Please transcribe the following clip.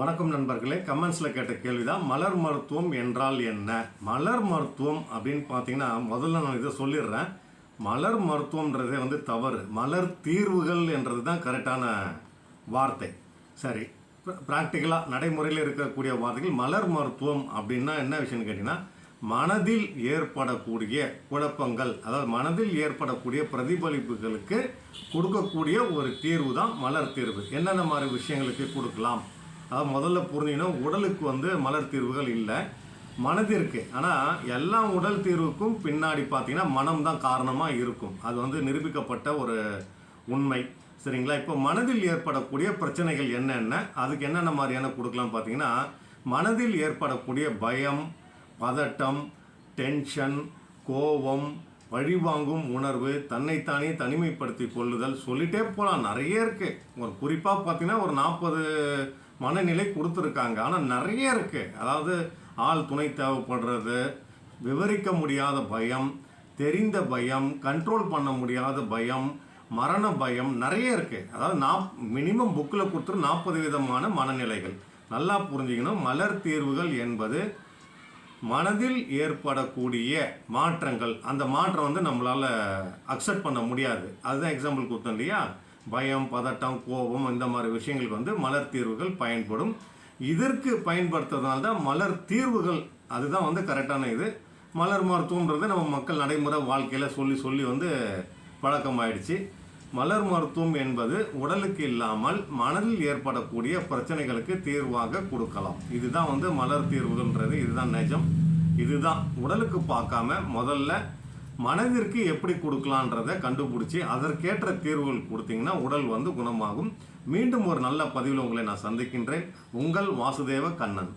வணக்கம் நண்பர்களே, கமெண்ட்ஸில் கேட்ட கேள்வி தான் மலர் மருத்துவம் என்றால் என்ன. மலர் மருத்துவம் அப்படின்னு பார்த்தீங்கன்னா, முதல்ல நான் இதை சொல்லிடுறேன். மலர் மருத்துவம்ன்றதே தவறு. மலர் தீர்வுகள் என்றது தான் கரெக்டான வார்த்தை. சரி, ப்ராக்டிக்கலாக நடைமுறையில் இருக்கக்கூடிய வார்த்தைகள் மலர் மருத்துவம் அப்படின்னா என்ன விஷயம்னு கேட்டிங்கன்னா, மனதில் ஏற்படக்கூடிய குழப்பங்கள், அதாவது மனதில் ஏற்படக்கூடிய பிரதிபலிப்புகளுக்கு கொடுக்கக்கூடிய ஒரு தீர்வு தான் மலர் தீர்வு. என்னென்ன மாதிரி விஷயங்களுக்கு கொடுக்கலாம், அதாவது முதல்ல புரிஞ்சுக்கணும். உடலுக்கு மலர் தீர்வுகள் இல்லை, மனதிற்கு. ஆனால் எல்லா உடல் தீர்வுக்கும் பின்னாடி பார்த்தீங்கன்னா மனம் தான் காரணமாக இருக்கும். அது நிரூபிக்கப்பட்ட ஒரு உண்மை. சரிங்களா? இப்போ மனதில் ஏற்படக்கூடிய பிரச்சனைகள் என்னென்ன, அதுக்கு என்னென்ன மாதிரியான கொடுக்கலாம் பார்த்தீங்கன்னா, மனதில் ஏற்படக்கூடிய பயம், பதட்டம், டென்ஷன், கோபம், பழிவாங்கும் உணர்வு, தன்னைத்தானே தனிமைப்படுத்தி கொள்ளுதல், சொல்லிட்டே போகலாம், நிறைய இருக்குது. ஒரு குறிப்பாக பார்த்தீங்கன்னா ஒரு 40 மனநிலை கொடுத்துருக்காங்க. ஆனால் நிறைய இருக்குது. அதாவது ஆள் துணை தேவைப்படுறது, விவரிக்க முடியாத பயம், தெரிந்த பயம், கண்ட்ரோல் பண்ண முடியாத பயம், மரண பயம், நிறைய இருக்குது. அதாவது மினிமம் புக்கில் கொடுத்துரு 40 விதமான மனநிலைகள். நல்லா புரிஞ்சுக்கணும். மலர் தீர்வுகள் என்பது மனதில் ஏற்படக்கூடிய மாற்றங்கள். அந்த மாற்றம் நம்மளால் அக்செப்ட் பண்ண முடியாது. அதுதான் எக்ஸாம்பிள் கொடுத்தோம் இல்லையா? பயம், பதட்டம், கோபம், இந்த மாதிரி விஷயங்களுக்கு மலர் தீர்வுகள் பயன்படும். இதற்கு பயன்படுத்துறதுனால தான் மலர் தீர்வுகள், அதுதான் கரெக்டான இது. மலர் மருத்துவம்ன்றது நம்ம மக்கள் நடைமுறை வாழ்க்கையில் சொல்லி சொல்லி பழக்கமாயிடுச்சு. மலர் மருத்துவம் என்பது உடலுக்கு இல்லாமல் மனதில் ஏற்படக்கூடிய பிரச்சனைகளுக்கு தீர்வாக கொடுக்கலாம். இதுதான் மலர் தீர்வுகள்ன்றது. இதுதான் நிஜம். இதுதான் உடலுக்கு பார்க்காம முதல்ல மனதிற்கு எப்படி கொடுக்கலான்றதை கண்டுபிடிச்சி அதற்கேற்ற தீர்வுகள் கொடுத்தீங்கன்னா உடல் குணமாகும். மீண்டும் ஒரு நல்ல பதிவில் உங்களை நான் சந்திக்கின்றேன். உங்கள் வாசுதேவ கண்ணன்.